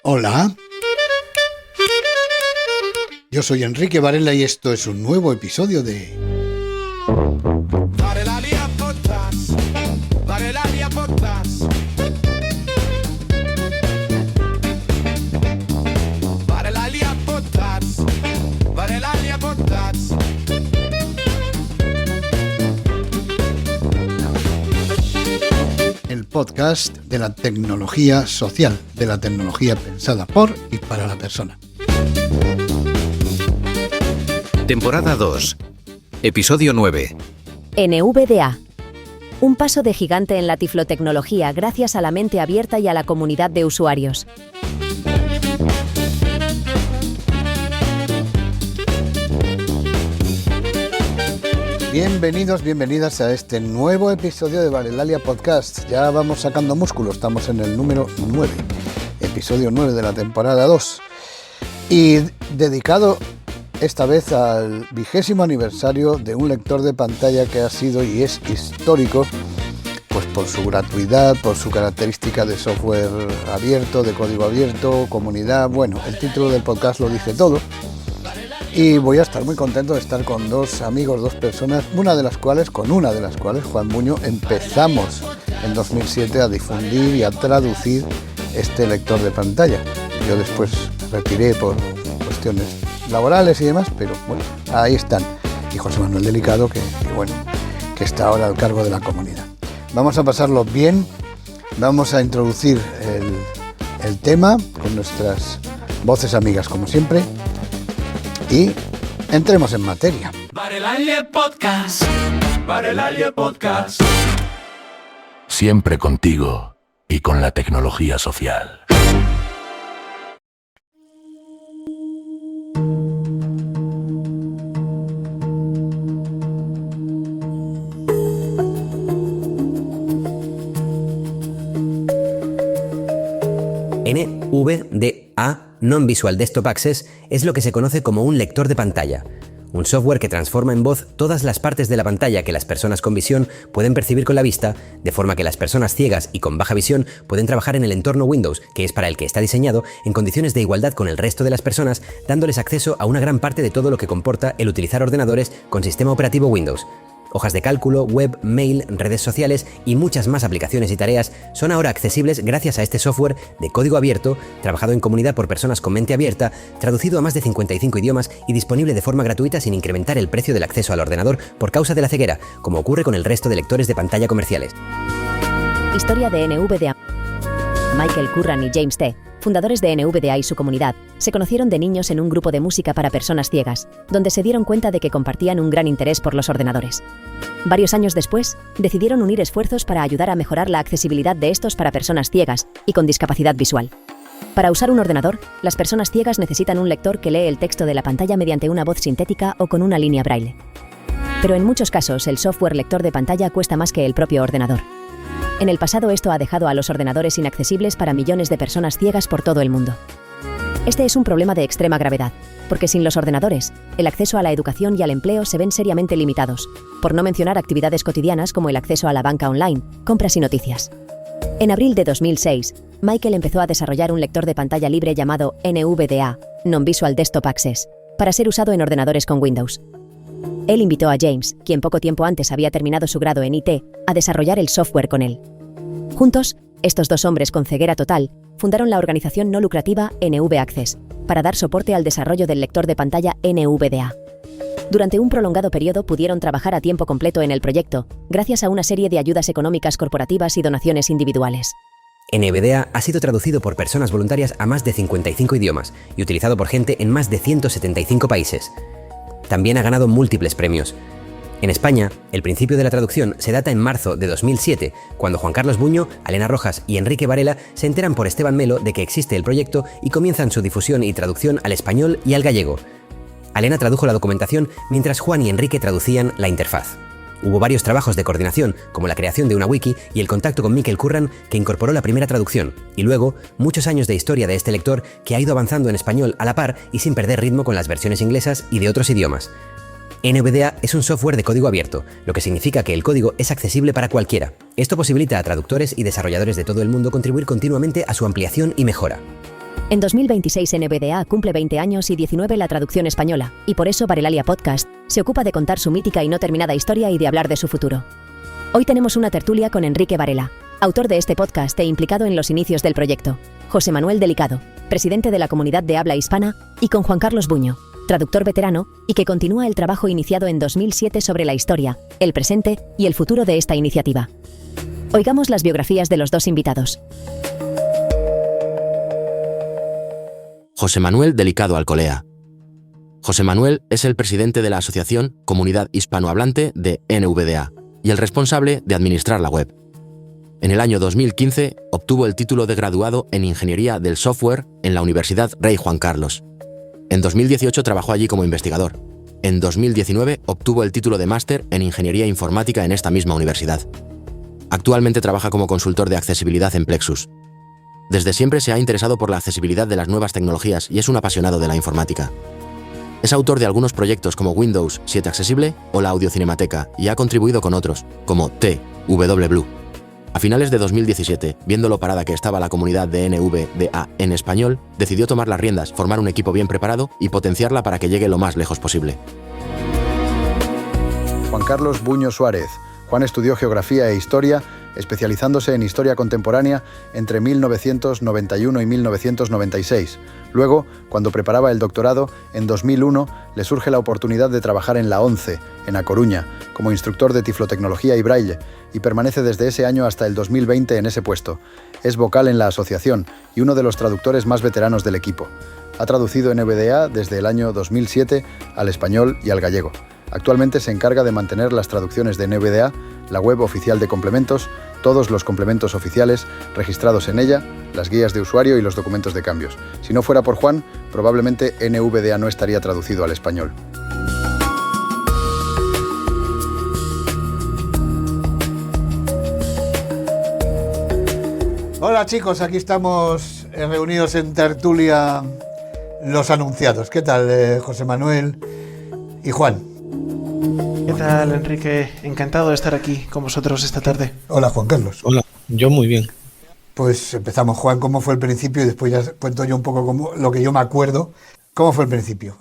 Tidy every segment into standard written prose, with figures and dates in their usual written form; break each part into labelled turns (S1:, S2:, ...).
S1: Hola, yo soy Enrique Varela y esto es un nuevo episodio de
S2: Varelalia Podcast. Varelalia Podcast. Varelalia Podcast. Varelalia Podcast.
S1: el podcast de la tecnología social, de la tecnología pensada por y para la persona.
S3: Temporada 2, episodio 9.
S4: NVDA. Un paso de gigante en la tiflotecnología gracias a la mente abierta y a la comunidad de usuarios.
S1: Bienvenidos, bienvenidas a este nuevo episodio de Varelalia Podcast. Ya vamos sacando músculo, estamos en el número 9, episodio 9 de la temporada 2. Y dedicado esta vez al 20º aniversario de un lector de pantalla que ha sido y es histórico, pues por su gratuidad, por su característica de software abierto, de código abierto, comunidad. Bueno, el título del podcast lo dice todo. Y voy a estar muy contento de estar con dos amigos, dos personas, con una de las cuales, Juan Buño, empezamos en 2007 a difundir y a traducir este lector de pantalla. Yo después retiré por cuestiones laborales y demás, pero bueno, ahí están. Y José Manuel Delicado, que está ahora al cargo de la comunidad. Vamos a pasarlo bien, vamos a introducir el tema con nuestras voces amigas, como siempre. Y entremos en materia.
S2: Varelalia Podcast. Varelalia Podcast.
S5: Siempre contigo y con la tecnología social.
S6: NVDA, Non-Visual Desktop Access, es lo que se conoce como un lector de pantalla. Un software que transforma en voz todas las partes de la pantalla que las personas con visión pueden percibir con la vista, de forma que las personas ciegas y con baja visión pueden trabajar en el entorno Windows, que es para el que está diseñado, en condiciones de igualdad con el resto de las personas, dándoles acceso a una gran parte de todo lo que comporta el utilizar ordenadores con sistema operativo Windows. Hojas de cálculo, web, mail, redes sociales y muchas más aplicaciones y tareas son ahora accesibles gracias a este software de código abierto, trabajado en comunidad por personas con mente abierta, traducido a más de 55 idiomas y disponible de forma gratuita sin incrementar el precio del acceso al ordenador por causa de la ceguera, como ocurre con el resto de lectores de pantalla comerciales.
S4: Historia de NVDA. Michael Curran y James T., fundadores de NVDA y su comunidad, se conocieron de niños en un grupo de música para personas ciegas, donde se dieron cuenta de que compartían un gran interés por los ordenadores. Varios años después, decidieron unir esfuerzos para ayudar a mejorar la accesibilidad de estos para personas ciegas y con discapacidad visual. Para usar un ordenador, las personas ciegas necesitan un lector que lee el texto de la pantalla mediante una voz sintética o con una línea braille. Pero en muchos casos, el software lector de pantalla cuesta más que el propio ordenador. En el pasado esto ha dejado a los ordenadores inaccesibles para millones de personas ciegas por todo el mundo. Este es un problema de extrema gravedad, porque sin los ordenadores, el acceso a la educación y al empleo se ven seriamente limitados, por no mencionar actividades cotidianas como el acceso a la banca online, compras y noticias. En abril de 2006, Michael empezó a desarrollar un lector de pantalla libre llamado NVDA, Non-Visual Desktop Access, para ser usado en ordenadores con Windows. Él invitó a James, quien poco tiempo antes había terminado su grado en IT, a desarrollar el software con él. Juntos, estos dos hombres con ceguera total fundaron la organización no lucrativa NV Access para dar soporte al desarrollo del lector de pantalla NVDA. Durante un prolongado periodo pudieron trabajar a tiempo completo en el proyecto, gracias a una serie de ayudas económicas corporativas y donaciones individuales.
S6: NVDA ha sido traducido por personas voluntarias a más de 55 idiomas y utilizado por gente en más de 175 países. También ha ganado múltiples premios. En España, el principio de la traducción se data en marzo de 2007, cuando Juan Carlos Buño, Alena Rojas y Enrique Varela se enteran por Esteban Melo de que existe el proyecto y comienzan su difusión y traducción al español y al gallego. Alena tradujo la documentación mientras Juan y Enrique traducían la interfaz. Hubo varios trabajos de coordinación, como la creación de una wiki y el contacto con Michael Curran, que incorporó la primera traducción, y luego muchos años de historia de este lector que ha ido avanzando en español a la par y sin perder ritmo con las versiones inglesas y de otros idiomas. NVDA es un software de código abierto, lo que significa que el código es accesible para cualquiera. Esto posibilita a traductores y desarrolladores de todo el mundo contribuir continuamente a su ampliación y mejora.
S4: En 2026 NVDA cumple 20 años y 19 la traducción española, y por eso Varelalia Podcast se ocupa de contar su mítica y no terminada historia y de hablar de su futuro. Hoy tenemos una tertulia con Enrique Varela, autor de este podcast e implicado en los inicios del proyecto, José Manuel Delicado, presidente de la comunidad de habla hispana, y con Juan Carlos Buño, traductor veterano y que continúa el trabajo iniciado en 2007 sobre la historia, el presente y el futuro de esta iniciativa. Oigamos las biografías de los dos invitados.
S7: José Manuel Delicado Alcolea. José Manuel es el presidente de la asociación Comunidad Hispanohablante de NVDA y el responsable de administrar la web. En el año 2015 obtuvo el título de graduado en Ingeniería del Software en la Universidad Rey Juan Carlos. En 2018 trabajó allí como investigador. En 2019 obtuvo el título de máster en Ingeniería Informática en esta misma universidad. Actualmente trabaja como consultor de accesibilidad en Plexus. Desde siempre se ha interesado por la accesibilidad de las nuevas tecnologías y es un apasionado de la informática. Es autor de algunos proyectos como Windows 7 Accesible o la Audiocinemateca y ha contribuido con otros, como TW-Blue. A finales de 2017, viendo lo parada que estaba la comunidad de NVDA en español, decidió tomar las riendas, formar un equipo bien preparado y potenciarla para que llegue lo más lejos posible.
S1: Juan Carlos Buño Suárez. Juan estudió Geografía e Historia, especializándose en Historia Contemporánea entre 1991 y 1996. Luego, cuando preparaba el doctorado, en 2001, le surge la oportunidad de trabajar en la ONCE, en A Coruña, como instructor de tiflotecnología y braille, y permanece desde ese año hasta el 2020 en ese puesto. Es vocal en la asociación y uno de los traductores más veteranos del equipo. Ha traducido NVDA desde el año 2007 al español y al gallego. Actualmente se encarga de mantener las traducciones de NVDA, la web oficial de complementos, todos los complementos oficiales registrados en ella, las guías de usuario y los documentos de cambios. Si no fuera por Juan, probablemente NVDA no estaría traducido al español. Hola chicos, aquí estamos reunidos en tertulia los anunciados. ¿Qué tal, José Manuel y Juan?
S8: ¿Qué tal, Enrique? Encantado de estar aquí con vosotros esta tarde.
S1: Hola, Juan Carlos.
S9: Hola, yo muy bien.
S1: Pues empezamos, Juan, ¿cómo fue el principio? Y después ya cuento yo un poco lo que yo me acuerdo. ¿Cómo fue el principio?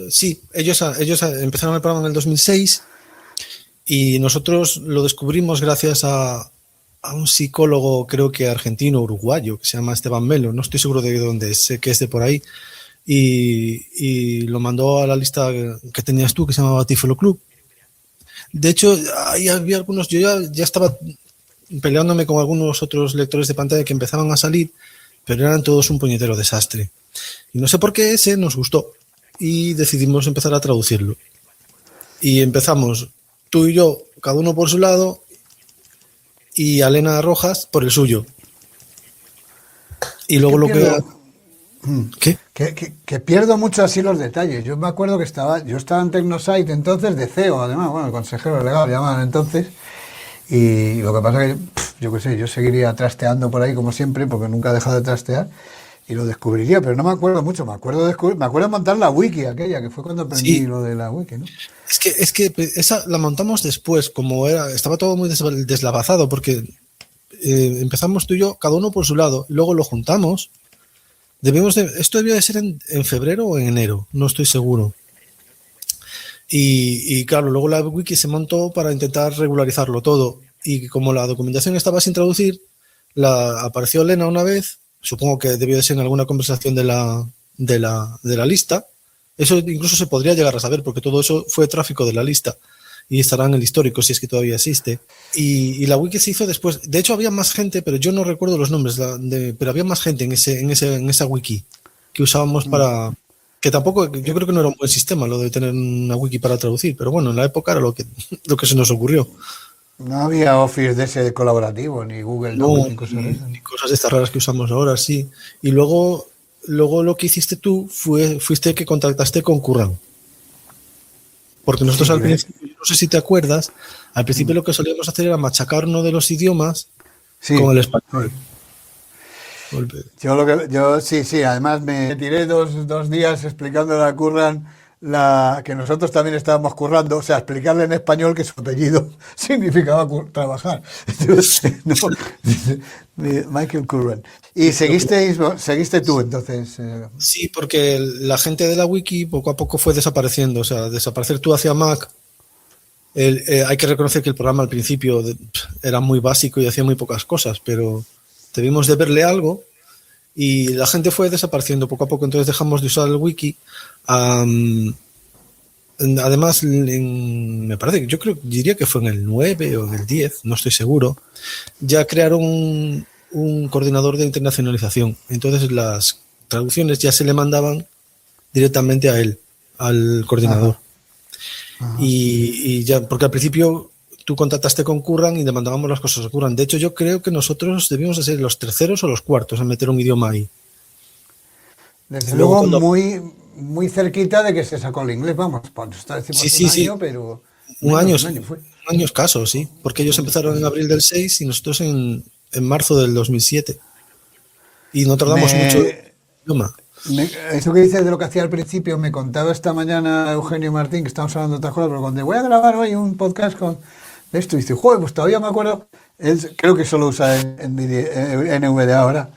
S9: Sí, ellos empezaron el programa en el 2006 y nosotros lo descubrimos gracias a un psicólogo, creo que argentino, uruguayo, que se llama Esteban Melo. No estoy seguro de dónde es, sé que es de por ahí. Y lo mandó a la lista que tenías tú, que se llamaba Tiflo Club. De hecho, ahí había algunos, yo ya estaba peleándome con algunos otros lectores de pantalla que empezaban a salir, pero eran todos un puñetero desastre. Y no sé por qué ese nos gustó y decidimos empezar a traducirlo. Y empezamos tú y yo, cada uno por su lado, y Elena Rojas por el suyo. Y luego lo que...
S1: ¿Qué? Que pierdo mucho así los detalles. Yo me acuerdo que estaba en Tecnosite entonces, de CEO, además, bueno, el consejero legal lo llamaban entonces, y lo que pasa que, yo qué sé, yo seguiría trasteando por ahí como siempre, porque nunca he dejado de trastear, y lo descubriría, pero no me acuerdo mucho, me acuerdo de montar la wiki aquella, que fue cuando aprendí lo de la wiki, ¿no?
S9: Es que esa la montamos después, como estaba todo muy deslavazado, porque empezamos tú y yo, cada uno por su lado, y luego lo juntamos. Esto debía de ser en febrero o en enero, no estoy seguro. Y claro, luego la wiki se montó para intentar regularizarlo todo. Y como la documentación estaba sin traducir, apareció Elena una vez, supongo que debió de ser en alguna conversación de la lista. Eso incluso se podría llegar a saber, porque todo eso fue tráfico de la lista. Y estará en el histórico, si es que todavía existe. Y la wiki se hizo después. De hecho, había más gente, pero yo no recuerdo los nombres, pero había más gente en esa wiki que usábamos para... Que tampoco, yo creo que no era un buen sistema lo de tener una wiki para traducir, pero bueno, en la época era lo que se nos ocurrió.
S1: No había Office de ese colaborativo, ni Google Docs, ni cosas de esas.
S9: Ni cosas de estas raras que usamos ahora, sí. Y luego lo que hiciste tú fuiste que contactaste con Curran. Porque nosotros al principio, no sé si te acuerdas, al principio lo que solíamos hacer era machacar uno de los idiomas con el español.
S1: Sí, además me tiré dos días explicándole a Curran que nosotros también estábamos currando, o sea, explicarle en español que su apellido significaba trabajar. No, Michael Curran. ¿Y seguiste tú entonces?
S9: Sí, porque la gente de la wiki poco a poco fue desapareciendo, o sea, desaparecer tú hacia Mac. Hay que reconocer que el programa al principio era muy básico y hacía muy pocas cosas, pero debimos de verle algo y la gente fue desapareciendo poco a poco, entonces dejamos de usar el wiki. Además, me parece que diría que fue en el 9 o en el 10, no estoy seguro, ya crearon un coordinador de internacionalización. Entonces las traducciones ya se le mandaban directamente a él, al coordinador. Ajá. Y ya, porque al principio tú contactaste con Curran y le mandábamos las cosas a Curran. De hecho, yo creo que nosotros debíamos de ser los terceros o los cuartos en meter un idioma ahí.
S1: Desde luego muy cerquita de que se sacó el inglés, vamos,
S9: sí.
S1: Pero
S9: un año escaso, sí, porque ellos empezaron en abril del 6 y nosotros en marzo del 2007 y no tardamos mucho.
S1: Eso que dices de lo que hacía al principio, me contaba esta mañana Eugenio Martín, que estamos hablando de otras cosas, pero cuando voy a grabar hoy un podcast con esto, y dice, joder, pues todavía me acuerdo, él creo que solo usa en NVDA ahora,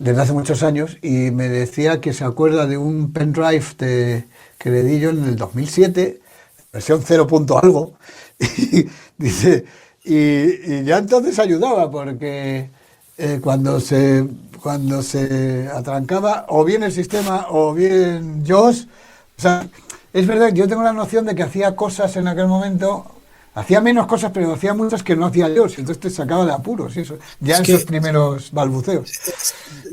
S1: desde hace muchos años, y me decía que se acuerda de un pendrive que le di yo en el 2007, versión 0. algo, y dice, y ya entonces ayudaba, porque cuando se atrancaba o bien el sistema o bien JAWS, o sea, es verdad que yo tengo la noción de que hacía cosas en aquel momento, hacía menos cosas, pero hacía muchas que no hacía JAWS, entonces te sacaba de apuros, y eso, ya en sus primeros balbuceos.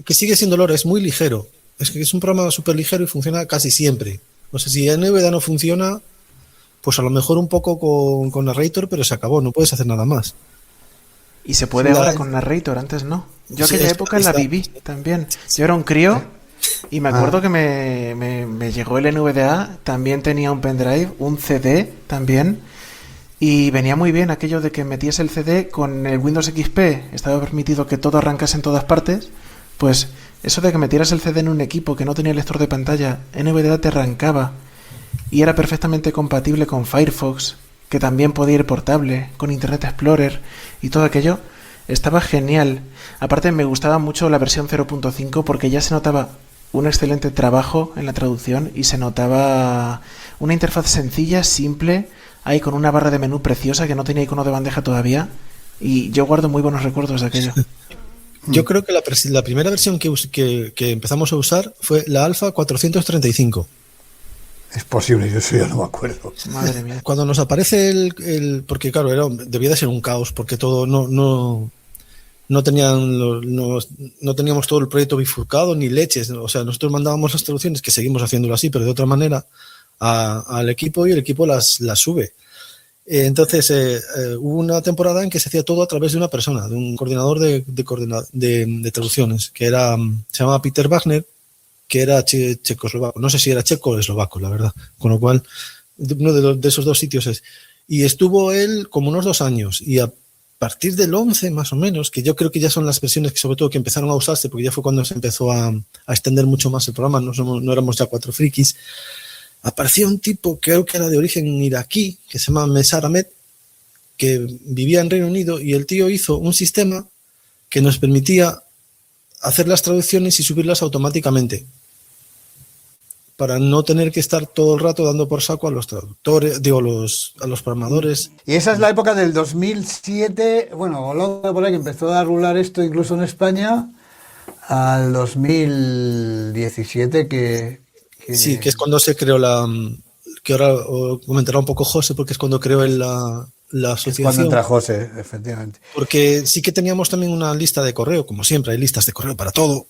S9: Que sigue siendo Lora, es muy ligero, es que es un programa súper ligero y funciona casi siempre. O sea, si NVDA no funciona, pues a lo mejor un poco con Narrator, pero se acabó, no puedes hacer nada más.
S8: Y se puede ahora con Narrator, antes no. Yo aquella época la viví también. Yo era un crío y me acuerdo que me llegó el NVDA, también tenía un pendrive, un CD también, y venía muy bien aquello de que metías el CD con el Windows XP, estaba permitido que todo arrancase en todas partes, pues eso de que metieras el CD en un equipo que no tenía lector de pantalla, NVDA te arrancaba y era perfectamente compatible con Firefox, que también podía ir portable, con Internet Explorer y todo aquello. Estaba genial. Aparte me gustaba mucho la versión 0.5 porque ya se notaba un excelente trabajo en la traducción y se notaba una interfaz sencilla, simple, ahí con una barra de menú preciosa que no tenía icono de bandeja todavía, y yo guardo muy buenos recuerdos de aquello.
S9: Yo creo que la primera versión que empezamos a usar fue la Alpha 435.
S1: Es posible, yo eso ya no me acuerdo.
S8: Madre mía.
S9: Cuando nos aparece porque claro, debía de ser un caos, porque todo no teníamos todo el proyecto bifurcado ni leches, o sea, nosotros mandábamos las traducciones, que seguimos haciéndolo así, pero de otra manera, al equipo, y el equipo las sube. Entonces hubo una temporada en que se hacía todo a través de una persona, de un coordinador de traducciones, que se llamaba Peter Wagner, que era checoslovaco, no sé si era checo o eslovaco, la verdad, con lo cual uno de esos dos sitios es. Y estuvo él como unos 2 años, y a partir del 11 más o menos, que yo creo que ya son las versiones que sobre todo que empezaron a usarse, porque ya fue cuando se empezó a extender mucho más el programa, no éramos ya 4 frikis, apareció un tipo, creo que era de origen iraquí, que se llama Mesar Ahmed, que vivía en Reino Unido, y el tío hizo un sistema que nos permitía hacer las traducciones y subirlas automáticamente, para no tener que estar todo el rato dando por saco a los traductores, a los programadores.
S1: Y esa es la época del 2007, bueno, luego por ahí que empezó a rular esto incluso en España, al 2017 que...
S9: Sí, que es cuando se creó que ahora comentará un poco José, porque es cuando creó la asociación.
S1: Es cuando entra José, efectivamente.
S9: Porque sí que teníamos también una lista de correo, como siempre, hay listas de correo para todo.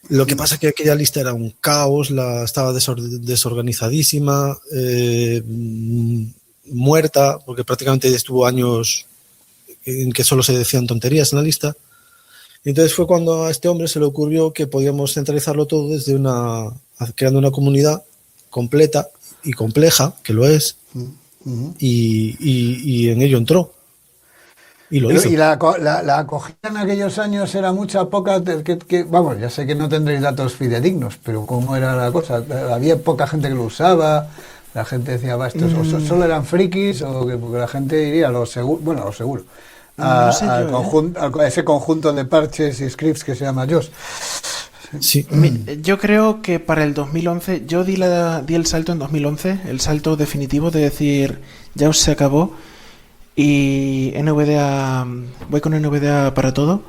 S9: Lo que pasa es que aquella lista era un caos, estaba desorganizadísima, muerta, porque prácticamente estuvo años en que solo se decían tonterías en la lista. Y entonces fue cuando a este hombre se le ocurrió que podíamos centralizarlo todo creando una comunidad completa y compleja, que lo es, y en ello entró. Y lo
S1: Pero,
S9: hizo.
S1: ¿y la acogida en aquellos años era mucha, poca? Vamos, ya sé que no tendréis datos fidedignos, pero ¿cómo era la cosa? ¿Había poca gente que lo usaba? La gente decía, va, estos solo eran frikis, o que porque la gente diría a lo seguro,
S8: No sé yo,
S1: a ese conjunto de parches y scripts que se llama JOS.
S9: Sí.
S8: Yo creo que para el 2011, yo di el salto en 2011, el salto definitivo de decir, ya se acabó, y NVDA, voy con NVDA para todo.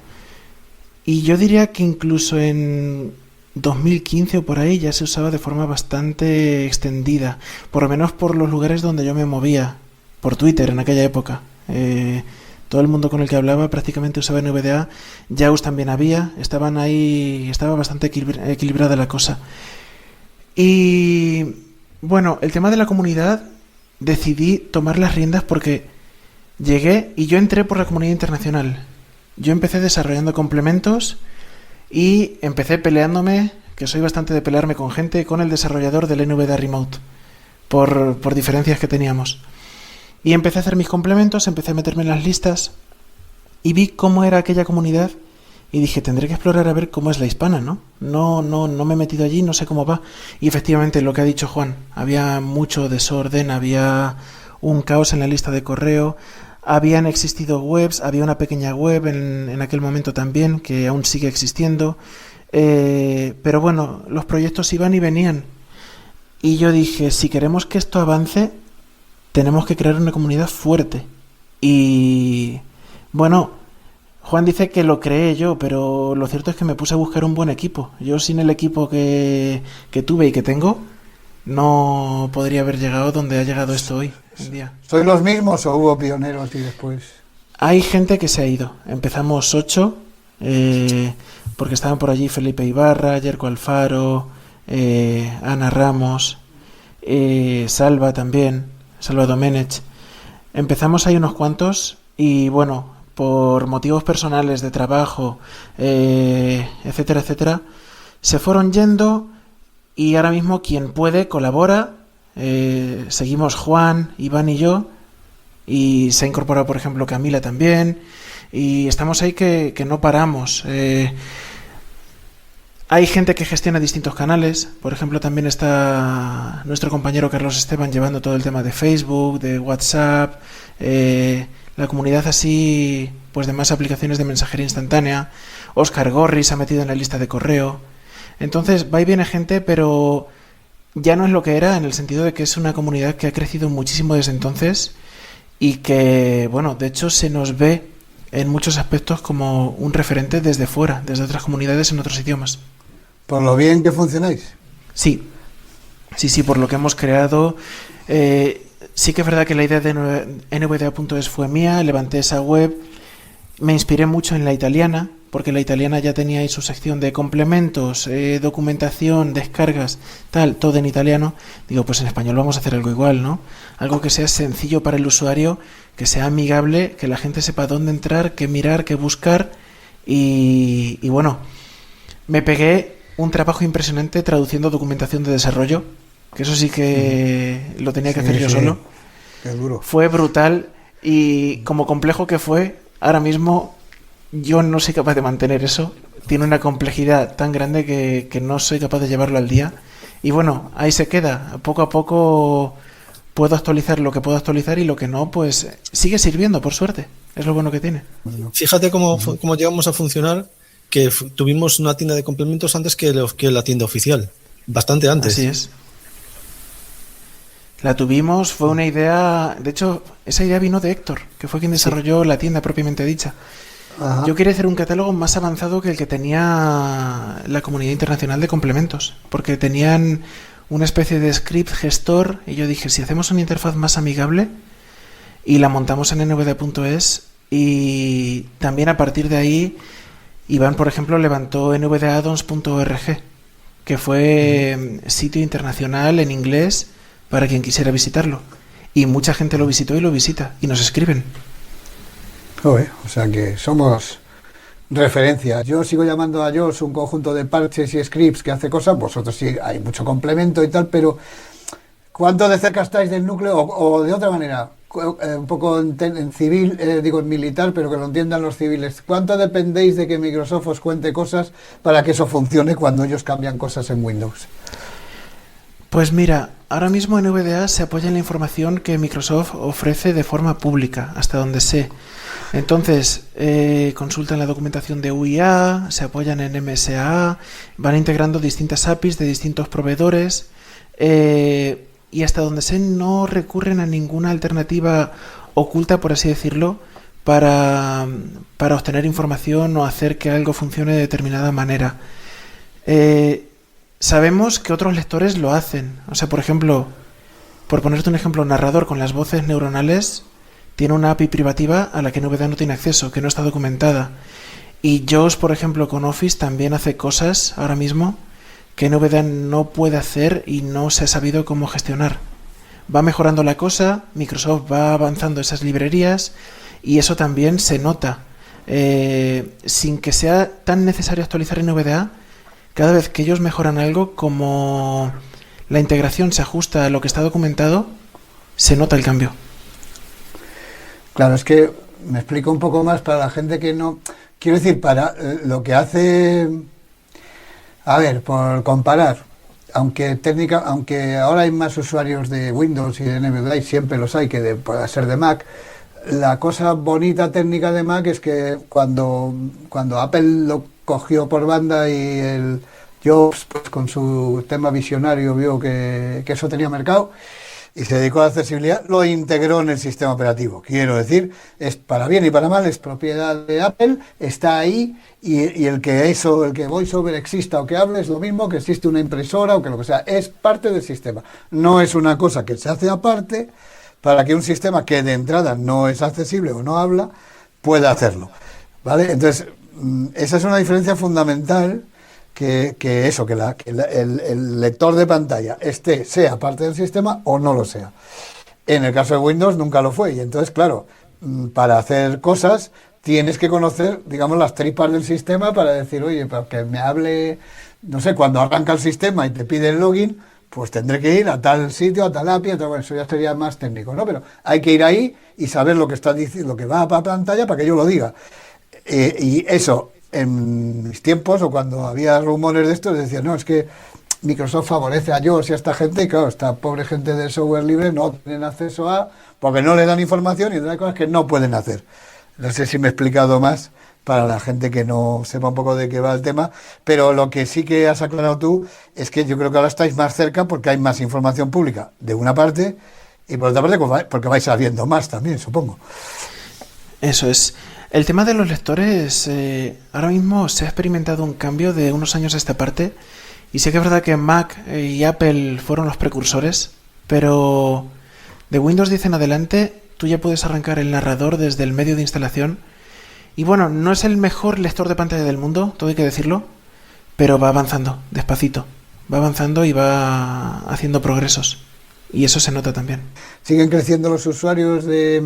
S8: Y yo diría que incluso en 2015 o por ahí ya se usaba de forma bastante extendida, por lo menos por los lugares donde yo me movía, por Twitter en aquella época. Todo el mundo con el que hablaba prácticamente usaba NVDA, JAWS también había, estaban ahí, estaba bastante equilibrada la cosa. Y bueno, el tema de la comunidad, decidí tomar las riendas porque llegué y yo entré por la comunidad internacional. Yo empecé desarrollando complementos y empecé peleándome, que soy bastante de pelearme con gente, con el desarrollador del NVDA Remote, por diferencias que teníamos. Y empecé a hacer mis complementos, empecé a meterme en las listas y vi cómo era aquella comunidad y dije, tendré que explorar a ver cómo es la hispana, ¿no? No me he metido allí, no sé cómo va. Y efectivamente, lo que ha dicho Juan, había mucho desorden, había un caos en la lista de correo, habían existido webs, había una pequeña web en aquel momento también, que aún sigue existiendo, pero bueno, los proyectos iban y venían. Y yo dije, si queremos que esto avance, tenemos que crear una comunidad fuerte. Y bueno, Juan dice que lo creé yo, pero lo cierto es que me puse a buscar un buen equipo. Yo sin el equipo que tuve y que tengo, no podría haber llegado donde ha llegado esto hoy en día.
S1: ¿Sois los mismos o hubo pioneros y después?
S8: Hay gente que se ha ido. Empezamos 8, porque estaban por allí Felipe Ibarra, Yerko Alfaro, Ana Ramos, Salva también, Salva Domenech. Empezamos ahí unos cuantos y bueno, por motivos personales de trabajo, etcétera, etcétera, se fueron yendo y ahora mismo quien puede colabora. Seguimos Juan, Iván y yo, y se ha incorporado por ejemplo Camila también, y estamos ahí que no paramos. Hay gente que gestiona distintos canales, por ejemplo también está nuestro compañero Carlos Esteban llevando todo el tema de Facebook, de WhatsApp, la comunidad así pues de más aplicaciones de mensajería instantánea. Óscar Gorri se ha metido en la lista de correo. Entonces va y viene gente, pero ya no es lo que era, en el sentido de que es una comunidad que ha crecido muchísimo desde entonces y que, bueno, de hecho se nos ve en muchos aspectos como un referente desde fuera, desde otras comunidades en otros idiomas.
S1: ¿Por lo bien que funcionáis?
S8: Sí, por lo que hemos creado. Sí que es verdad que la idea de NVDA.es fue mía, levanté esa web, me inspiré mucho en la italiana, porque la italiana ya tenía ahí su sección de complementos, documentación, descargas, tal, todo en italiano. Digo, pues en español vamos a hacer algo igual, ¿no? Algo que sea sencillo para el usuario, que sea amigable, que la gente sepa dónde entrar, qué mirar, qué buscar. Y bueno, me pegué un trabajo impresionante traduciendo documentación de desarrollo, que eso sí que lo tenía que hacer yo solo.
S1: Qué duro.
S8: Fue brutal y como complejo que fue, ahora mismo yo no soy capaz de mantener eso. Tiene una complejidad tan grande que no soy capaz de llevarlo al día. Y bueno, ahí se queda. Poco a poco puedo actualizar lo que puedo actualizar y lo que no, pues sigue sirviendo, por suerte. Es lo bueno que tiene.
S9: Fíjate cómo llegamos a funcionar, que tuvimos una tienda de complementos antes que la tienda oficial. Bastante antes.
S8: Así es. La tuvimos, fue una idea... De hecho, esa idea vino de Héctor, que fue quien desarrolló la tienda propiamente dicha.
S1: Ajá.
S8: Yo quería hacer un catálogo más avanzado que el que tenía la comunidad internacional de complementos, porque tenían una especie de script gestor, y yo dije, si hacemos una interfaz más amigable y la montamos en nvda.es, y también a partir de ahí Iván, por ejemplo, levantó nvdaaddons.org, que fue sitio internacional en inglés para quien quisiera visitarlo, y mucha gente lo visitó y lo visita y nos escriben.
S1: Joder, o sea que somos referencias. Yo sigo llamando a JOS un conjunto de parches y scripts que hace cosas. Vosotros sí hay mucho complemento y tal, pero ¿cuánto de cerca estáis del núcleo? O de otra manera, un poco en civil, digo en militar, pero que lo entiendan los civiles. ¿Cuánto dependéis de que Microsoft os cuente cosas para que eso funcione cuando ellos cambian cosas en Windows?
S8: Pues mira, ahora mismo NVDA se apoya en la información que Microsoft ofrece de forma pública, hasta donde sé. Entonces, consultan la documentación de UIA, se apoyan en MSA, van integrando distintas APIs de distintos proveedores, y hasta donde sé no recurren a ninguna alternativa oculta, por así decirlo, para obtener información o hacer que algo funcione de determinada manera. Sabemos que otros lectores lo hacen. O sea, por ejemplo, por ponerte un ejemplo, Narrador con las voces neuronales tiene una API privativa a la que NVDA no tiene acceso, que no está documentada. Y JAWS, por ejemplo, con Office también hace cosas ahora mismo que NVDA no puede hacer y no se ha sabido cómo gestionar. Va mejorando la cosa, Microsoft va avanzando esas librerías y eso también se nota. Sin que sea tan necesario actualizar NVDA, cada vez que ellos mejoran algo, como la integración se ajusta a lo que está documentado, se nota el cambio.
S1: Claro, es que me explico un poco más para la gente que no... Quiero decir, para lo que hace... A ver, por comparar, aunque ahora hay más usuarios de Windows y de NVDA, y siempre los hay, que pueda ser de Mac, la cosa bonita técnica de Mac es que cuando Apple lo cogió por banda y el Jobs, pues, con su tema visionario, vio que eso tenía mercado y se dedicó a la accesibilidad, lo integró en el sistema operativo. Quiero decir, es para bien y para mal, es propiedad de Apple, está ahí, y el que VoiceOver exista o que hable es lo mismo que existe una impresora o que lo que sea, es parte del sistema. No es una cosa que se hace aparte para que un sistema que de entrada no es accesible o no habla pueda hacerlo, ¿vale? Entonces, esa es una diferencia fundamental, que el lector de pantalla sea parte del sistema o no lo sea. En el caso de Windows nunca lo fue, y entonces, claro, para hacer cosas tienes que conocer, digamos, las tripas del sistema para decir, oye, para que me hable, no sé, cuando arranca el sistema y te pide el login, pues tendré que ir a tal sitio, a tal API, bueno, eso ya sería más técnico, ¿no? Pero hay que ir ahí y saber lo que está diciendo, lo que va a pantalla para que yo lo diga. Y eso, en mis tiempos, o cuando había rumores de esto, decían, no, es que Microsoft favorece a JAWS y a esta gente, y claro, esta pobre gente del software libre no tienen acceso porque no le dan información y hay cosas que no pueden hacer. No sé si me he explicado más para la gente que no sepa un poco de qué va el tema, pero lo que sí que has aclarado tú es que yo creo que ahora estáis más cerca porque hay más información pública de una parte, y por otra parte porque vais sabiendo más también, supongo.
S8: Eso es. El tema de los lectores, ahora mismo se ha experimentado un cambio de unos años a esta parte, y sí que es verdad que Mac y Apple fueron los precursores, pero de Windows 10 en adelante tú ya puedes arrancar el narrador desde el medio de instalación, y bueno, no es el mejor lector de pantalla del mundo, todo hay que decirlo, pero va avanzando, despacito, va avanzando y va haciendo progresos, y eso se nota también.
S1: ¿Siguen creciendo los usuarios de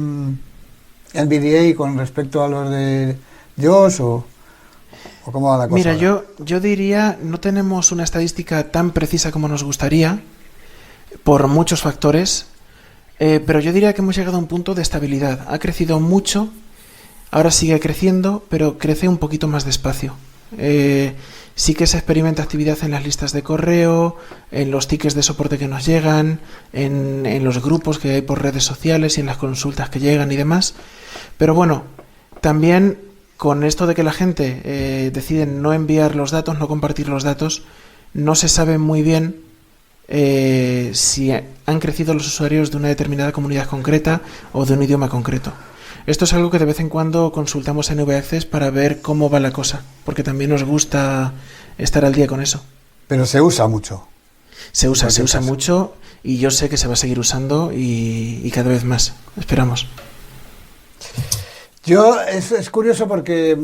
S1: NVDA con respecto a los de JAWS o cómo va la cosa?
S8: Mira, yo diría, no tenemos una estadística tan precisa como nos gustaría, por muchos factores, pero yo diría que hemos llegado a un punto de estabilidad. Ha crecido mucho, ahora sigue creciendo, pero crece un poquito más despacio. Sí que se experimenta actividad en las listas de correo, en los tickets de soporte que nos llegan, en los grupos que hay por redes sociales y en las consultas que llegan y demás. Pero bueno, también con esto de que la gente decide no enviar los datos, no compartir los datos, no se sabe muy bien si han crecido los usuarios de una determinada comunidad concreta o de un idioma concreto. Esto es algo que de vez en cuando consultamos en NVAccess para ver cómo va la cosa, porque también nos gusta estar al día con eso.
S1: Pero se usa mucho.
S8: Se usa mucho, y yo sé que se va a seguir usando y cada vez más. Esperamos.
S1: Es curioso porque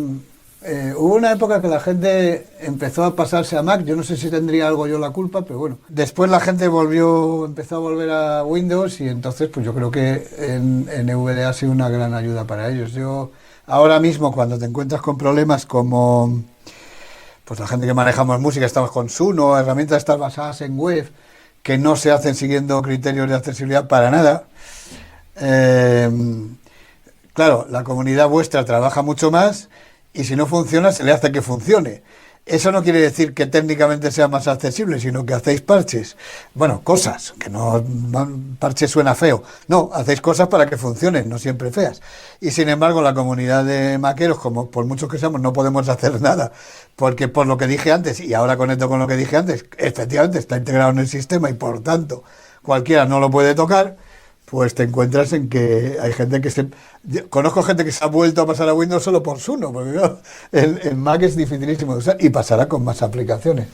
S1: hubo una época que la gente empezó a pasarse a Mac. Yo no sé si tendría algo yo la culpa, pero bueno. Después la gente empezó a volver a Windows, y entonces pues yo creo que en NVDA ha sido una gran ayuda para ellos. Yo ahora mismo, cuando te encuentras con problemas como pues la gente que manejamos música, estamos con Suno, herramientas estas basadas en web que no se hacen siguiendo criterios de accesibilidad para nada, Claro, la comunidad vuestra trabaja mucho más y si no funciona se le hace que funcione. Eso no quiere decir que técnicamente sea más accesible, sino que hacéis parches. Bueno, cosas, que no, parche suena feo. No, hacéis cosas para que funcionen, no siempre feas. Y sin embargo, la comunidad de maqueros, como por muchos que seamos, no podemos hacer nada. Porque por lo que dije antes, y ahora conecto con lo que dije antes, efectivamente está integrado en el sistema y por tanto cualquiera no lo puede tocar, pues te encuentras en que hay gente que se... Conozco gente que se ha vuelto a pasar a Windows solo por Suno, porque claro, el Mac es dificilísimo de usar y pasará con más aplicaciones.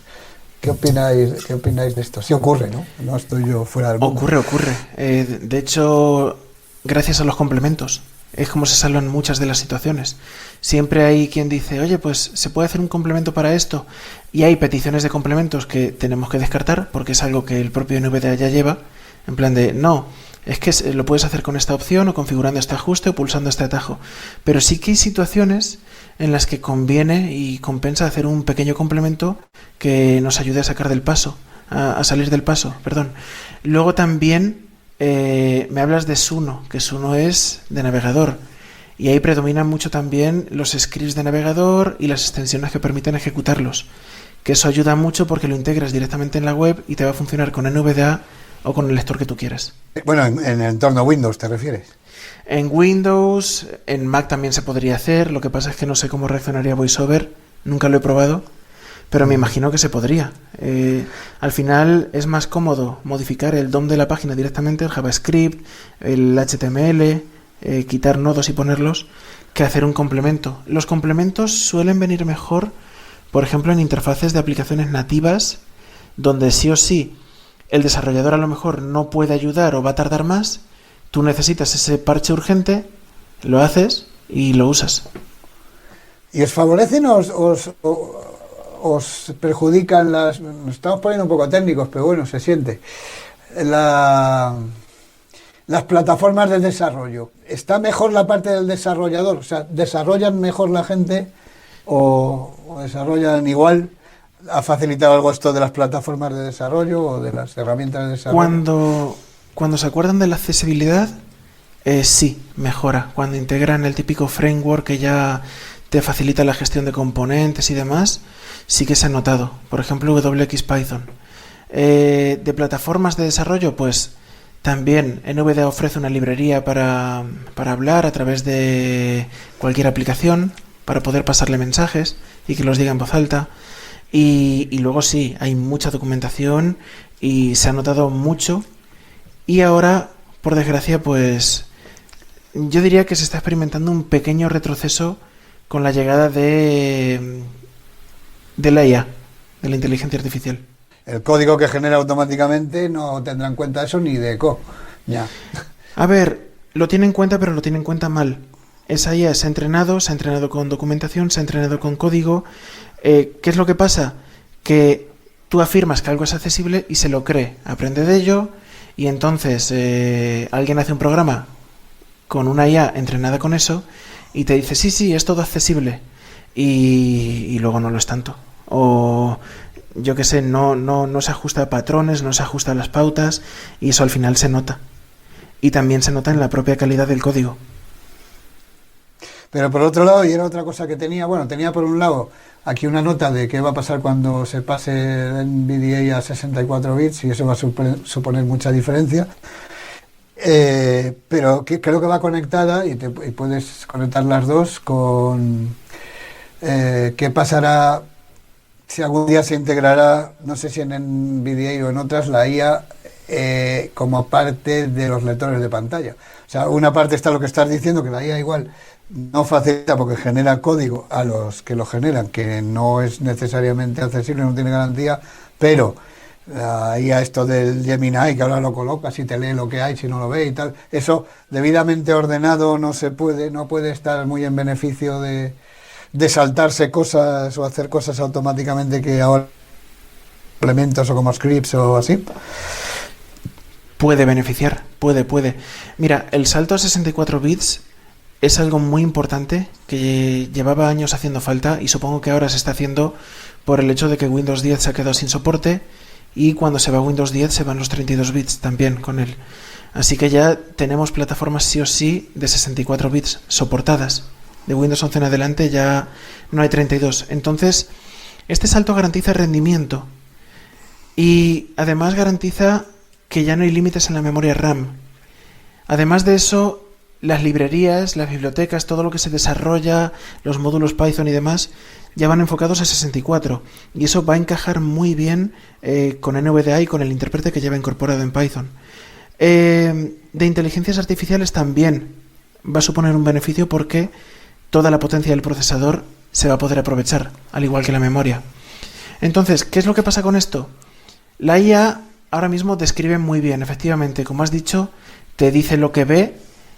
S1: ¿Qué opináis de esto? Sí ocurre, ¿no? No estoy yo fuera del mundo.
S8: Ocurre. De hecho, gracias a los complementos, es como se salvan muchas de las situaciones. Siempre hay quien dice, oye, pues se puede hacer un complemento para esto, y hay peticiones de complementos que tenemos que descartar, porque es algo que el propio NVDA ya lleva, en plan de, no, es que lo puedes hacer con esta opción o configurando este ajuste o pulsando este atajo. Pero sí que hay situaciones en las que conviene y compensa hacer un pequeño complemento que nos ayude a sacar del paso, a salir del paso, perdón. Luego también me hablas de Suno, que Suno es de navegador. Y ahí predominan mucho también los scripts de navegador y las extensiones que permiten ejecutarlos. Que eso ayuda mucho porque lo integras directamente en la web y te va a funcionar con NVDA o con el lector que tú quieras.
S1: Bueno, en el entorno Windows, ¿te refieres?
S8: En Windows, en Mac también se podría hacer, lo que pasa es que no sé cómo reaccionaría VoiceOver, nunca lo he probado, pero me imagino que se podría. Al final es más cómodo modificar el DOM de la página directamente, el JavaScript, el HTML, quitar nodos y ponerlos, que hacer un complemento. Los complementos suelen venir mejor, por ejemplo, en interfaces de aplicaciones nativas, donde sí o sí el desarrollador a lo mejor no puede ayudar o va a tardar más, tú necesitas ese parche urgente, lo haces y lo usas.
S1: ¿Y os favorecen o os perjudican las... Nos estamos poniendo un poco técnicos, pero bueno, se siente. Las plataformas de desarrollo. ¿Está mejor la parte del desarrollador? O sea, ¿desarrollan mejor la gente o desarrollan igual? ¿Ha facilitado algo esto de las plataformas de desarrollo o de las herramientas de desarrollo?
S8: Cuando se acuerdan de la accesibilidad, sí, mejora. Cuando integran el típico framework que ya te facilita la gestión de componentes y demás, sí que se ha notado. Por ejemplo, WX Python. De plataformas de desarrollo, pues también NVDA ofrece una librería para hablar a través de cualquier aplicación, para poder pasarle mensajes y que los diga en voz alta. Y luego sí, hay mucha documentación y se ha notado mucho. Y ahora, por desgracia, pues yo diría que se está experimentando un pequeño retroceso con la llegada de la IA, de la inteligencia artificial.
S1: El código que genera automáticamente no tendrá en cuenta eso ni de eco. Ya.
S8: A ver, lo tiene en cuenta, pero lo tiene en cuenta mal. Esa IA se ha entrenado con documentación, se ha entrenado con código. ¿Qué es lo que pasa? Que tú afirmas que algo es accesible y se lo cree, aprende de ello y entonces alguien hace un programa con una IA entrenada con eso y te dice, sí, es todo accesible y luego no lo es tanto. O yo qué sé, no se ajusta a patrones, no se ajusta a las pautas y eso al final se nota. Y también se nota en la propia calidad del código.
S1: Pero por otro lado, y era otra cosa que tenía por un lado aquí una nota de qué va a pasar cuando se pase el NVDA a 64 bits y eso va a suponer mucha diferencia, pero que creo que va conectada y puedes conectar las dos con qué pasará si algún día se integrará, no sé si en NVDA o en otras, la IA como parte de los lectores de pantalla. O sea, una parte está lo que estás diciendo, que la IA igual no facilita porque genera código a los que lo generan, que no es necesariamente accesible, no tiene garantía, pero ahí a esto del Gemini, que ahora lo colocas y te lee lo que hay si no lo ve y tal, eso debidamente ordenado no puede estar muy en beneficio de saltarse cosas o hacer cosas automáticamente que ahora complementos o como scripts o así.
S8: Puede beneficiar, puede. Mira, el salto a 64 bits es algo muy importante que llevaba años haciendo falta y supongo que ahora se está haciendo por el hecho de que Windows 10 se ha quedado sin soporte y cuando se va Windows 10 se van los 32 bits también con él. Así que ya tenemos plataformas sí o sí de 64 bits soportadas. De Windows 11 en adelante ya no hay 32. Entonces, este salto garantiza rendimiento y además garantiza que ya no hay límites en la memoria RAM. Además de eso, las librerías, las bibliotecas, todo lo que se desarrolla, los módulos Python y demás, ya van enfocados a 64. Y eso va a encajar muy bien con NVDA y con el intérprete que lleva incorporado en Python. De inteligencias artificiales también va a suponer un beneficio porque toda la potencia del procesador se va a poder aprovechar, al igual que la memoria. Entonces, ¿qué es lo que pasa con esto? La IA ahora mismo describe muy bien, efectivamente, como has dicho, te dice lo que ve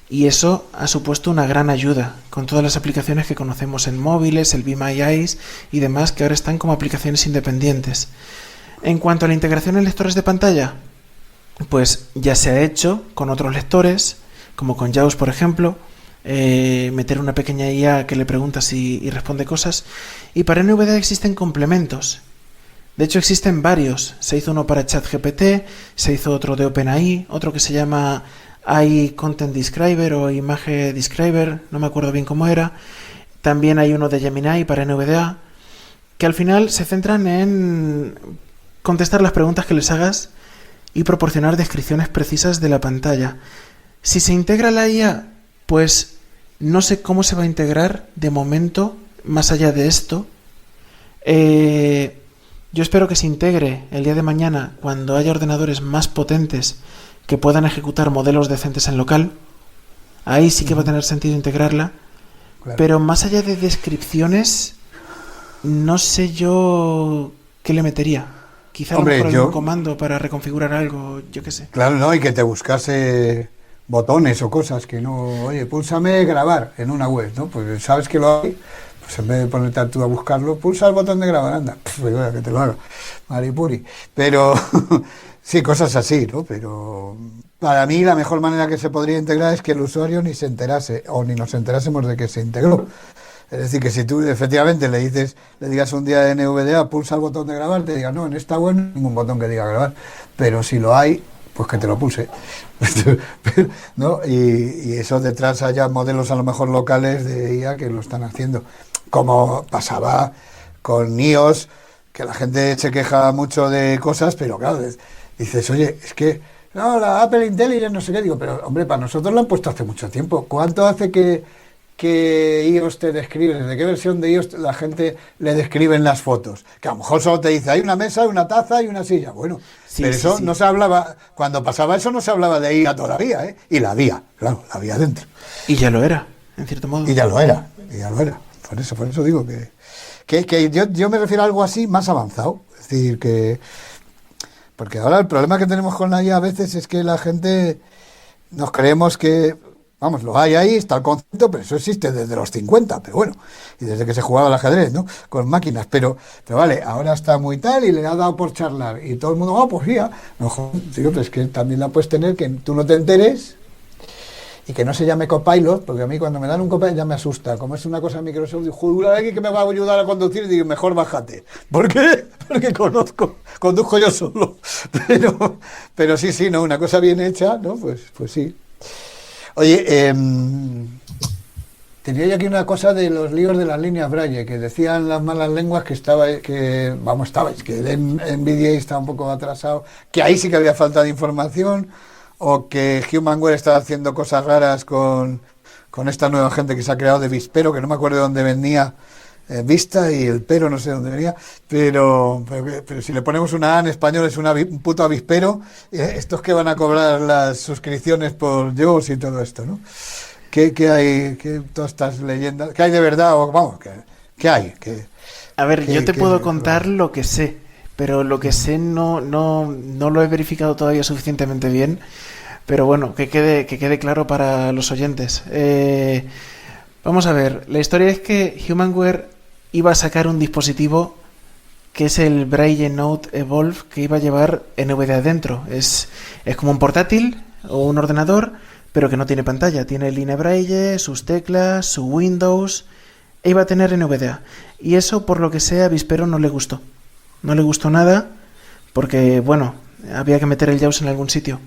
S8: y eso ha supuesto una gran ayuda con todas las aplicaciones que conocemos en móviles, el Be My Eyes y demás, que ahora están como aplicaciones independientes. En cuanto a la integración en lectores de pantalla, pues ya se ha hecho con otros lectores, como con JAWS, por ejemplo, meter una pequeña IA que le preguntas y responde cosas. Y para NVDA existen complementos. De hecho, existen varios. Se hizo uno para ChatGPT, se hizo otro de OpenAI, otro que se llama AI Content Describer o Image Describer, no me acuerdo bien cómo era. También hay uno de Gemini para NVDA, que al final se centran en contestar las preguntas que les hagas y proporcionar descripciones precisas de la pantalla. Si se integra la IA, pues no sé cómo se va a integrar de momento, más allá de esto. Yo espero que se integre el día de mañana cuando haya ordenadores más potentes que puedan ejecutar modelos decentes en local. Ahí sí que va a tener sentido integrarla. Claro. Pero más allá de descripciones, no sé yo qué le metería. Quizá un comando para reconfigurar algo, yo qué sé.
S1: Claro, no, y que te buscase botones o cosas que no... Oye, púlsame grabar en una web, ¿no? Pues sabes que lo hay, pues en vez de ponerte tú a buscarlo, pulsa el botón de grabar, anda, pues que te lo haga, maripuri. Pero, sí, cosas así, ¿no? Pero para mí la mejor manera que se podría integrar es que el usuario ni se enterase, o ni nos enterásemos de que se integró. Es decir, que si tú efectivamente le digas un día de NVDA, pulsa el botón de grabar, te diga, no, en esta web no hay ningún botón que diga grabar, pero si lo hay, pues que te lo pulse, ¿no? Y eso detrás haya modelos a lo mejor locales de IA que lo están haciendo, como pasaba con iOS, que la gente se queja mucho de cosas, pero claro, dices, oye, es que no, la Apple Intelligence, no sé qué, digo, pero hombre, para nosotros lo han puesto hace mucho tiempo. ¿Cuánto hace que iOS te describe? ¿Desde qué versión de iOS la gente le describe en las fotos? Que a lo mejor solo te dice, hay una mesa, una taza y una silla. Bueno, sí, pero eso sí. No se hablaba, cuando pasaba eso no se hablaba de IA todavía, ¿eh? Y la había, claro, la había dentro.
S8: Y ya lo era, en cierto modo.
S1: Y ya lo era. Por eso digo que yo me refiero a algo así más avanzado. Es decir, que... Porque ahora el problema que tenemos con la IA a veces es que la gente nos creemos que... Vamos, lo hay ahí, está el concepto, pero eso existe desde los 50, pero bueno, y desde que se jugaba al ajedrez, ¿no? Con máquinas, pero vale, ahora está muy tal y le ha dado por charlar, y todo el mundo, pues ya, no, digo, pues es que también la puedes tener que tú no te enteres y que no se llame Copilot, porque a mí cuando me dan un Copilot ya me asusta, como es una cosa de Microsoft, digo, joder, alguien que me va a ayudar a conducir, y digo, mejor bájate. ¿Por qué? Porque conduzco yo solo, pero sí, ¿no? Una cosa bien hecha, ¿no? Pues sí. Oye, tenía yo aquí una cosa de los líos de las líneas Braille, que decían las malas lenguas que NVIDIA estaba un poco atrasado, que ahí sí que había falta de información, o que Humanware estaba haciendo cosas raras con esta nueva gente que se ha creado de Vispero, que no me acuerdo de dónde venía Vista, y el pero no sé dónde venía, pero si le ponemos una A en español es un puto avispero, estos que van a cobrar las suscripciones por JAWS y todo esto, ¿no? ¿Qué hay? Todas estas leyendas, ¿qué hay de verdad? O vamos, ¿qué hay?
S8: A ver, yo te puedo contar lo que sé, pero lo que sé no lo he verificado todavía suficientemente bien, pero bueno, que quede claro para los oyentes. Vamos a ver, la historia es que Humanware iba a sacar un dispositivo que es el Braille Note Evolve, que iba a llevar NVDA dentro. Es como un portátil o un ordenador, pero que no tiene pantalla. Tiene línea Braille, sus teclas, su Windows, e iba a tener NVDA. Y eso, por lo que sea, a Vispero no le gustó. No le gustó nada, porque, bueno, había que meter el JAWS en algún sitio.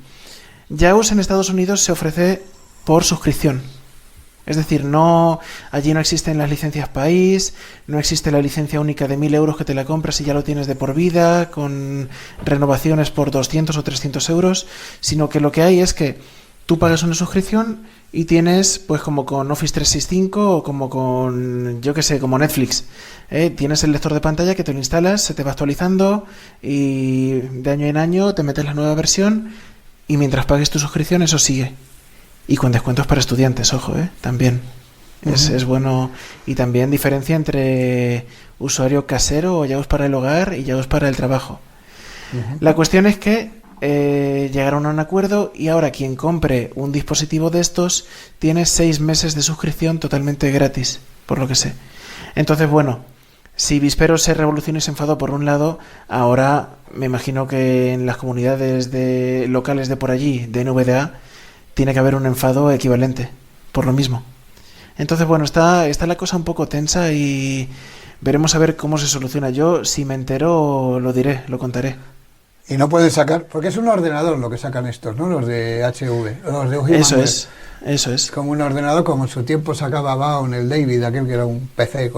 S8: JAWS en Estados Unidos se ofrece por suscripción. Es decir, allí no existen las licencias país, no existe la licencia única de 1.000 euros que te la compras y ya lo tienes de por vida, con renovaciones por 200 o 300 euros, sino que lo que hay es que tú pagas una suscripción y tienes, pues como con Office 365 o como con, yo qué sé, como Netflix, tienes el lector de pantalla que te lo instalas, se te va actualizando y de año en año te metes la nueva versión y mientras pagues tu suscripción eso sigue. Y con descuentos para estudiantes, ojo, también. Es bueno. Y también diferencia entre usuario casero o JAWS para el hogar y JAWS para el trabajo. La cuestión es que llegaron a un acuerdo y ahora quien compre un dispositivo de estos tiene 6 meses de suscripción totalmente gratis, por lo que sé. Entonces, bueno, si Vispero se revolucionó y se enfadó por un lado, ahora me imagino que en las comunidades locales de por allí, de NVDA, tiene que haber un enfado equivalente, por lo mismo. Entonces, bueno, está la cosa un poco tensa y veremos a ver cómo se soluciona. Yo, si me entero, lo diré, lo contaré.
S1: Y no pueden sacar, porque es un ordenador lo que sacan estos, ¿no? Los de HV, los de Human
S8: Eso
S1: Web.
S8: Eso es.
S1: Como un ordenador, como en su tiempo sacaba Vaughan, el David, aquel que era un PC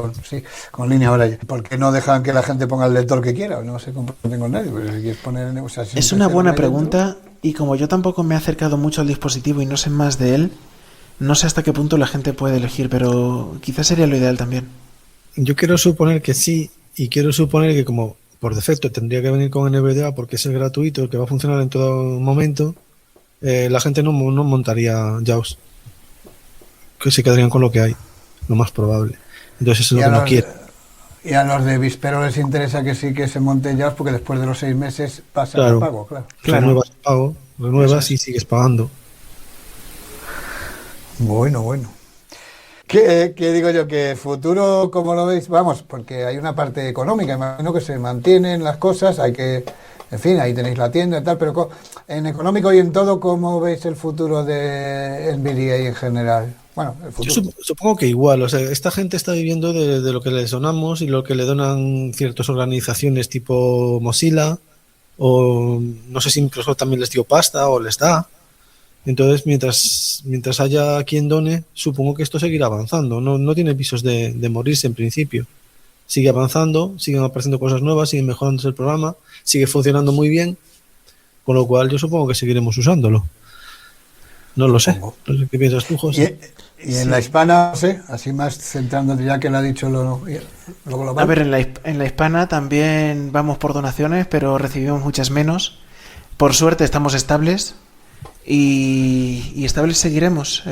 S1: con línea Braille. ¿Por qué no dejan que la gente ponga el lector que quiera? No se comparten con nadie, pero si quieres poner...
S8: Es una buena pregunta, y como yo tampoco me he acercado mucho al dispositivo y no sé más de él, no sé hasta qué punto la gente puede elegir, pero quizás sería lo ideal también.
S9: Yo quiero suponer que sí, y quiero suponer que como por defecto tendría que venir con NVDA porque es el gratuito, el que va a funcionar en todo momento, la gente no montaría JAWS, que se quedarían con lo que hay, lo más probable. Entonces eso es lo que no quiero.
S1: Y a los de Vispero les interesa que sí que se monte JAWS porque después de los 6 meses pasa el pago, claro.
S9: Renuevas el pago, renuevas y sigues pagando.
S1: Bueno. ¿Qué digo yo? ¿Que futuro, cómo lo veis? Vamos, porque hay una parte económica, imagino que se mantienen las cosas, hay que... En fin, ahí tenéis la tienda y tal, pero en económico y en todo, ¿cómo veis el futuro de NVIDIA en general? Bueno, el futuro.
S9: Yo supongo que igual, o sea, esta gente está viviendo de lo que les donamos y lo que le donan ciertas organizaciones tipo Mozilla, o no sé si Microsoft también les dio pasta o les da. Entonces, mientras haya quien done, supongo que esto seguirá avanzando. No tiene visos de morirse en principio. Sigue avanzando, siguen apareciendo cosas nuevas, sigue mejorándose el programa, sigue funcionando muy bien, con lo cual yo supongo que seguiremos usándolo. No lo sé. No sé qué piensas tú, José.
S1: Y en la hispana, no sé, así más centrándote ya que le ha dicho lo global.
S8: A ver, en la hispana también vamos por donaciones, pero recibimos muchas menos. Por suerte estamos estables y estables seguiremos.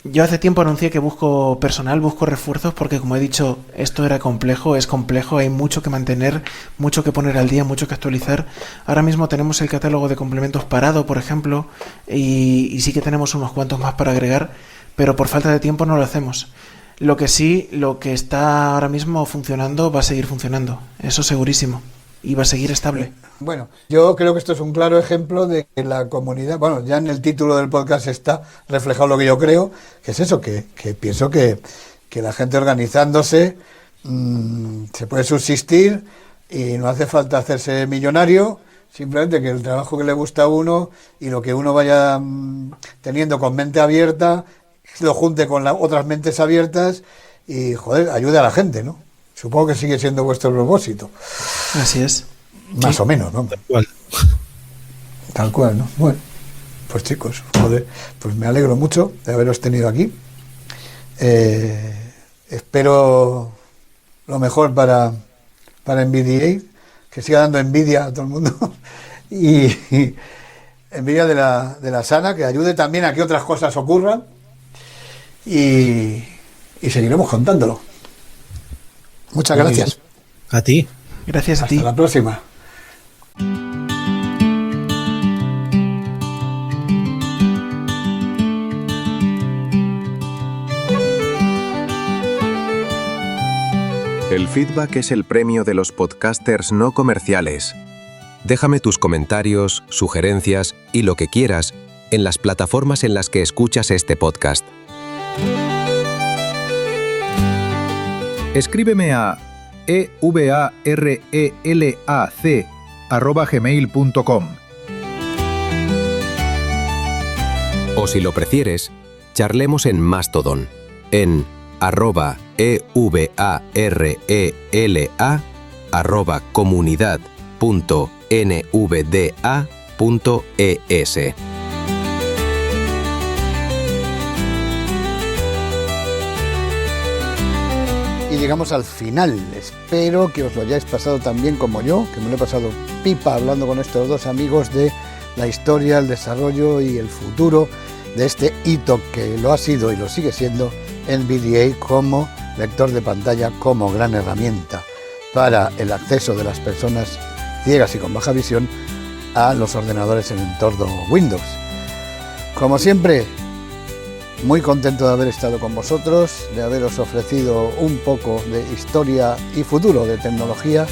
S8: Yo hace tiempo anuncié que busco personal, busco refuerzos, porque como he dicho, esto era complejo, es complejo, hay mucho que mantener, mucho que poner al día, mucho que actualizar. Ahora mismo tenemos el catálogo de complementos parado, por ejemplo, y sí que tenemos unos cuantos más para agregar, pero por falta de tiempo no lo hacemos. Lo que está ahora mismo funcionando va a seguir funcionando, eso segurísimo, y va a seguir estable.
S1: Bueno, yo creo que esto es un claro ejemplo de que la comunidad, bueno, ya en el título del podcast está reflejado lo que yo creo, que es eso, que pienso que la gente organizándose se puede subsistir y no hace falta hacerse millonario, simplemente que el trabajo que le gusta a uno y lo que uno vaya teniendo con mente abierta, lo junte con otras mentes abiertas y, joder, ayude a la gente, ¿no? Supongo que sigue siendo vuestro propósito.
S8: Así es.
S1: Más o menos, ¿no? Tal cual, ¿no? Bueno, pues chicos, joder, pues me alegro mucho de haberos tenido aquí. Espero lo mejor para NVIDIA, que siga dando envidia a todo el mundo y envidia de la sana, que ayude también a que otras cosas ocurran y seguiremos contándolo. Muchas gracias.
S9: A ti.
S8: Gracias a ti.
S1: Hasta la próxima.
S3: El feedback es el premio de los podcasters no comerciales. Déjame tus comentarios, sugerencias y lo que quieras en las plataformas en las que escuchas este podcast.
S10: Escríbeme a evarelac@gmail.com.
S3: O si lo prefieres, charlemos en Mastodon, en @euvarea@comunidad.nvda.es.
S1: Y llegamos al final. Espero que os lo hayáis pasado tan bien como yo, que me lo he pasado pipa hablando con estos dos amigos de la historia, el desarrollo y el futuro de este hito que lo ha sido y lo sigue siendo NVDA como lector de pantalla, como gran herramienta para el acceso de las personas ciegas y con baja visión a los ordenadores en entorno Windows. Como siempre, muy contento de haber estado con vosotros, de haberos ofrecido un poco de historia y futuro de tecnología.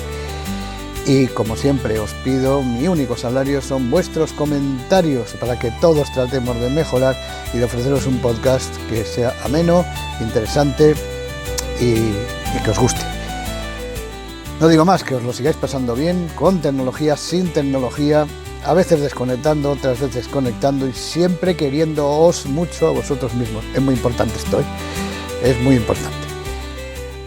S1: Y como siempre os pido, mi único salario son vuestros comentarios para que todos tratemos de mejorar y de ofreceros un podcast que sea ameno, interesante y que os guste. No digo más, que os lo sigáis pasando bien, con tecnología, sin tecnología, a veces desconectando, otras veces conectando y siempre queriéndoos mucho a vosotros mismos. Es muy importante esto, es muy importante.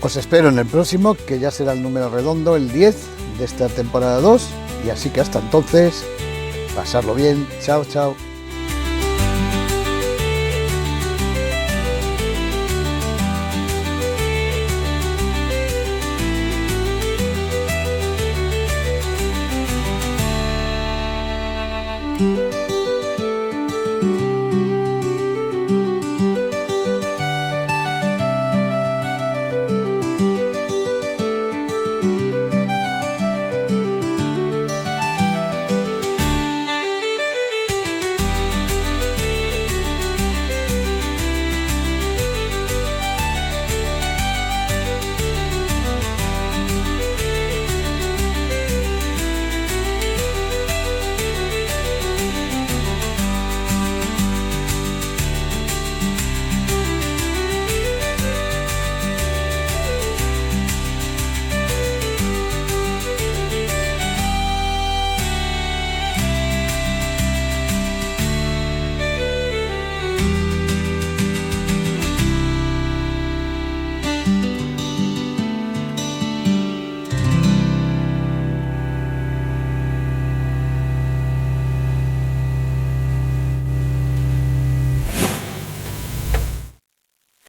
S1: Os espero en el próximo, que ya será el número redondo, el 10 de esta temporada 2, y así que hasta entonces, pasarlo bien, chao, chao.